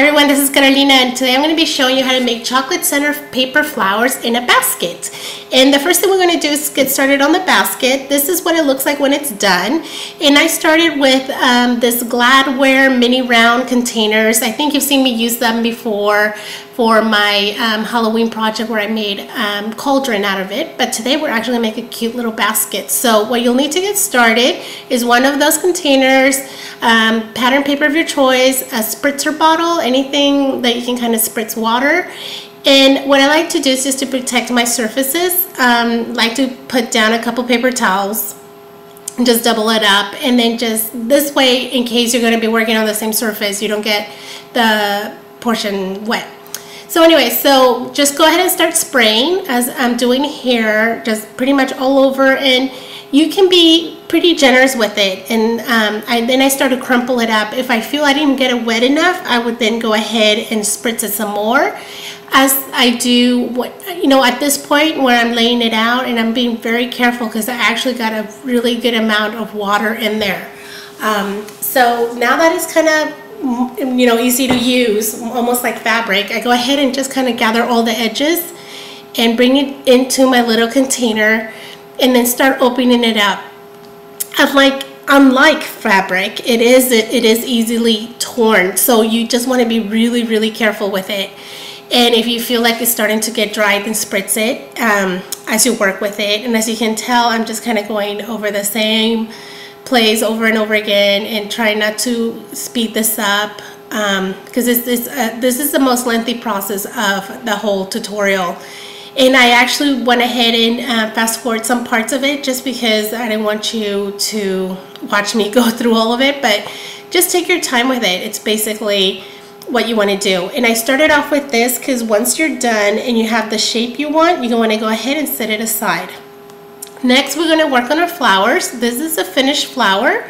everyone, this is Carolina, and today I'm going to be showing you how to make chocolate center paper flowers in a basket. And the first thing we're going to do is get started on the basket. This is what it looks like when it's done. And I started with this Glad Ware mini round containers. I think you've seen me use them before for my Halloween project where I made cauldron out of it. But today we're actually going to make a cute little basket. So what you'll need to get started is one of those containers, pattern paper of your choice, a spritzer bottle, anything that you can kind of spritz water. And what I like to do is just to protect my surfaces, like to put down a couple paper towels and just double it up, and then just this way, in case you're going to be working on the same surface, you don't get the portion wet. So anyway, so just go ahead and start spraying as I'm doing here, just pretty much all over, and you can be pretty generous with it. And then I start to crumple it up. If I feel I didn't get it wet enough, I would then go ahead and spritz it some more. As I do, at this point where I'm laying it out, and I'm being very careful because I actually got a really good amount of water in there. So now that it's kind of easy to use, almost like fabric, I go ahead and just kind of gather all the edges and bring it into my little container and then start opening it up. Unlike fabric, it is easily torn, so you just want to be really, really careful with it. And if you feel like it's starting to get dry, then spritz it as you work with it. And as you can tell, I'm just kind of going over the same place over and over again and trying not to speed this up because this is the most lengthy process of the whole tutorial. And I actually went ahead and fast forward some parts of it just because I didn't want you to watch me go through all of it, but just take your time with it. It's basically what you want to do. And I started off with this because once you're done and you have the shape you want, you want to go ahead and set it aside. Next, we're going to work on our flowers. This is a finished flower.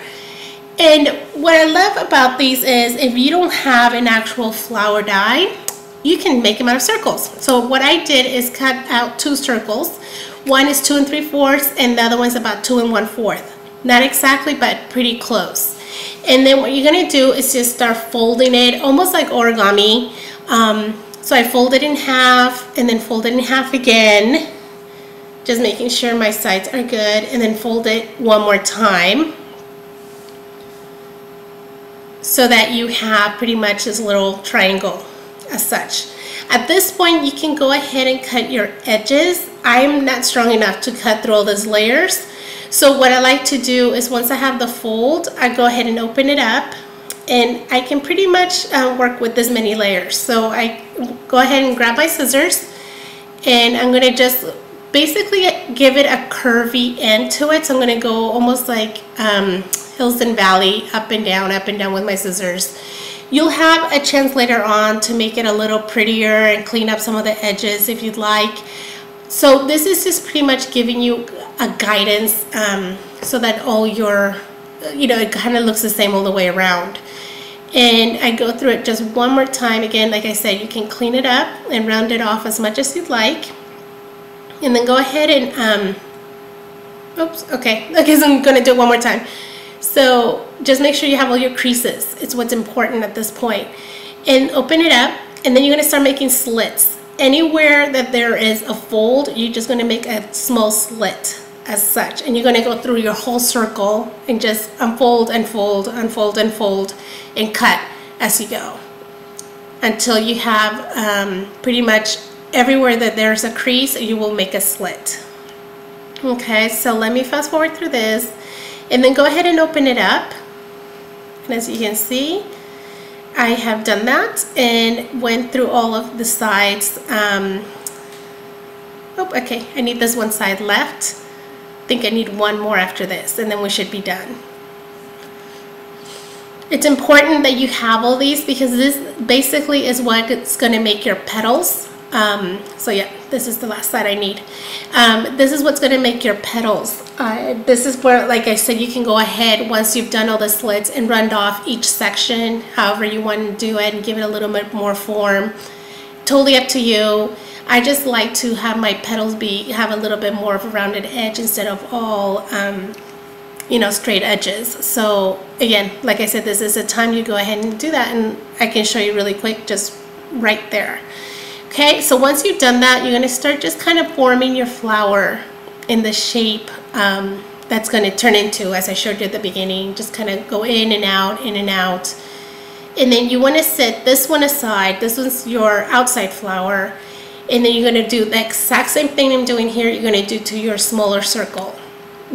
And what I love about these is if you don't have an actual flower die, you can make them out of circles. So what I did is cut out 2 circles. One is 2 3/4 and the other one's about 2 1/4. Not exactly, but pretty close. And then what you're going to do is just start folding it almost like origami. So I fold it in half and then fold it in half again, just making sure my sides are good, and then fold it one more time so that you have pretty much this little triangle as such. At this point, you can go ahead and cut your edges. I'm not strong enough to cut through all those layers. So what I like to do is once I have the fold, I go ahead and open it up, and I can pretty much work with this many layers. So I go ahead and grab my scissors, and I'm going to just basically give it a curvy end to it. So I'm going to go almost like hills and valley, up and down with my scissors. You'll have a chance later on to make it a little prettier and clean up some of the edges if you'd like. So this is just pretty much giving you a guidance so that all your, it kind of looks the same all the way around. And I go through it just one more time. Again, like I said, you can clean it up and round it off as much as you'd like. And then go ahead and, okay, so I'm going to do it one more time. So just make sure you have all your creases. It's what's important at this point. And open it up, and then you're going to start making slits. Anywhere that there is a fold, you're just going to make a small slit as such. And you're going to go through your whole circle and just unfold and fold, unfold and fold, and cut as you go until you have pretty much everywhere that there's a crease, you will make a slit. Okay, so let me fast forward through this. And then go ahead and open it up, and as you can see, I have done that and went through all of the sides. Okay, I need this one side left. I think I need one more after this, and then we should be done. It's important that you have all these because this basically is what's going to make your petals. So yeah, this is the last side I need. This is what's going to make your petals. This is where, like I said, you can go ahead once you've done all the slits and round off each section however you want to do it and give it a little bit more form. Totally up to you. I just like to have my petals have a little bit more of a rounded edge instead of all you know, straight edges. So again, like I said, this is the time you go ahead and do that, and I can show you really quick just right there. Okay, so once you've done that, you're going to start just kind of forming your flower in the shape that's going to turn into, as I showed you at the beginning. Just kind of go in and out, in and out. And then you want to set this one aside. This one's your outside flower. And then you're going to do the exact same thing I'm doing here. You're going to do to your smaller circle,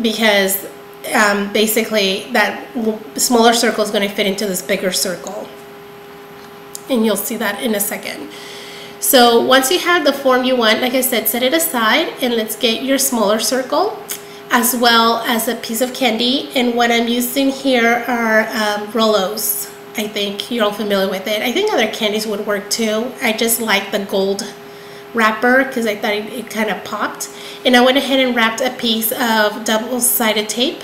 because basically that smaller circle is going to fit into this bigger circle. And you'll see that in a second. So once you have the form you want, like I said, set it aside, and let's get your smaller circle as well as a piece of candy. And what I'm using here are Rolos. I think you're all familiar with it. I think other candies would work too. I just like the gold wrapper because I thought it kind of popped. And I went ahead and wrapped a piece of double-sided tape.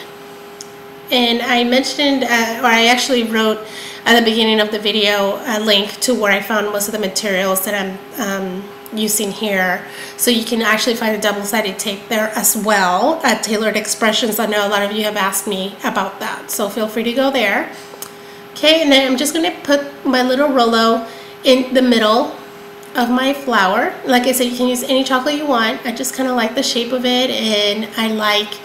And I mentioned, or I actually wrote at the beginning of the video a link to where I found most of the materials that I'm using here. So you can actually find a double-sided tape there as well at Tailored Expressions. I know a lot of you have asked me about that, so feel free to go there. Okay, and then I'm just going to put my little Rolo in the middle of my flower. Like I said, you can use any chocolate you want. I just kind of like the shape of it, and I like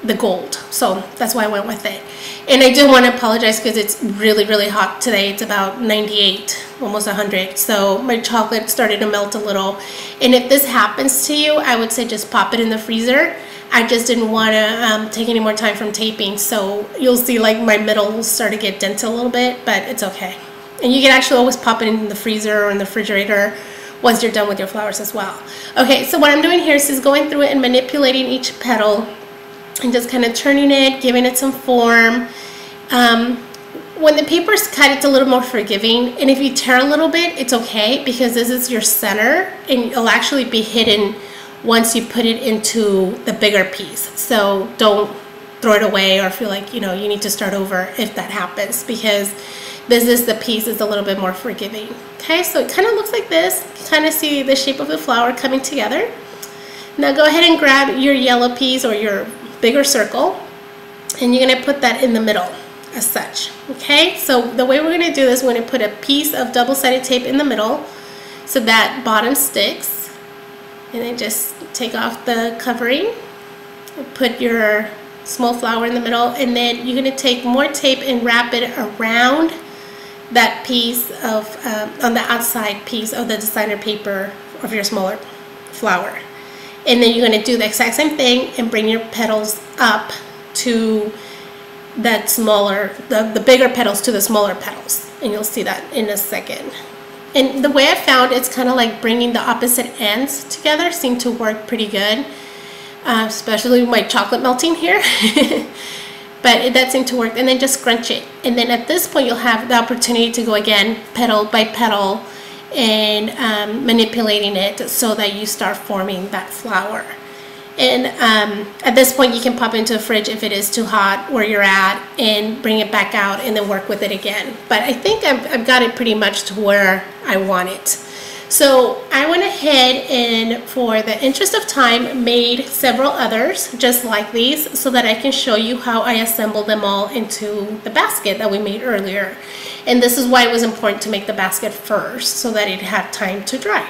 the gold, so that's why I went with it. And I do want to apologize because it's really, really hot today. It's about 98, almost 100, so my chocolate started to melt a little. And if this happens to you, I would say just pop it in the freezer. I just didn't want to take any more time from taping, so you'll see like my middle will start to get dented a little bit, but it's okay. And you can actually always pop it in the freezer or in the refrigerator once you're done with your flowers as well. Okay, so what I'm doing here is just going through it and manipulating each petal and just kind of turning it, giving it some form. When the paper is cut, it's a little more forgiving, and if you tear a little bit, it's okay, because this is your center and it'll actually be hidden once you put it into the bigger piece. So don't throw it away or feel like, you know, you need to start over if that happens, because this is the piece is a little bit more forgiving. Okay, so it kind of looks like this. You kind of see the shape of the flower coming together. Now go ahead and grab your yellow piece or your bigger circle, and you're going to put that in the middle as such. Okay, so the way we're going to do this, we're going to put a piece of double-sided tape in the middle so that bottom sticks. And then just take off the covering, put your small flower in the middle, and then you're going to take more tape and wrap it around that piece of, on the outside piece of the designer paper of your smaller flower. And then you're going to do the exact same thing and bring your petals up to that smaller, the bigger petals to the smaller petals. And you'll see that in a second. And the way I found it's kind of like bringing the opposite ends together seemed to work pretty good, especially with my chocolate melting here. But that seemed to work. And then just scrunch it. And then at this point you'll have the opportunity to go again petal by petal and manipulating it so that you start forming that flower. And at this point you can pop into the fridge if it is too hot where you're at and bring it back out and then work with it again. But I think I've got it pretty much to where I want it. So I went ahead and, for the interest of time, made several others just like these so that I can show you how I assembled them all into the basket that we made earlier. And this is why it was important to make the basket first, so that it had time to dry.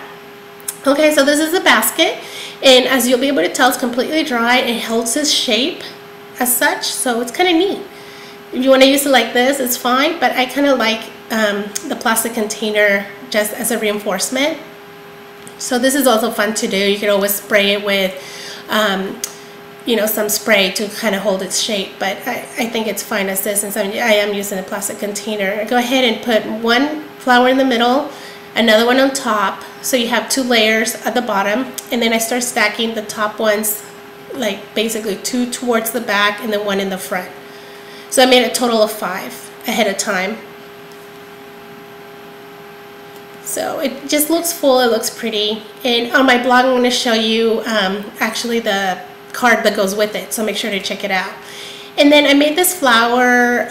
Okay, so this is the basket, and as you'll be able to tell, it's completely dry. It holds its shape as such, so it's kind of neat. If you want to use it like this, it's fine, but I kind of like the plastic container just as a reinforcement. So this is also fun to do. You can always spray it with you know, some spray to kind of hold its shape, but I think it's fine as this, and so I am using a plastic container. I go ahead and put one flower in the middle, another one on top, so you have two layers at the bottom, and then I start stacking the top ones, like basically 2 towards the back and then 1 in the front. So I made a total of 5 ahead of time. So it just looks full, it looks pretty. And on my blog I'm going to show you actually the card that goes with it, so make sure to check it out. And then I made this flower,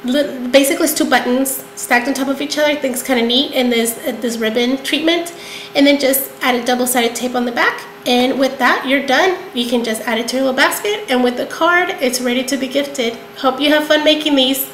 basically it's 2 buttons stacked on top of each other. I think it's kind of neat, and this ribbon treatment, and then just added double-sided tape on the back And with that, you're done. You can just add it to your little basket, and with the card, it's ready to be gifted. Hope you have fun making these.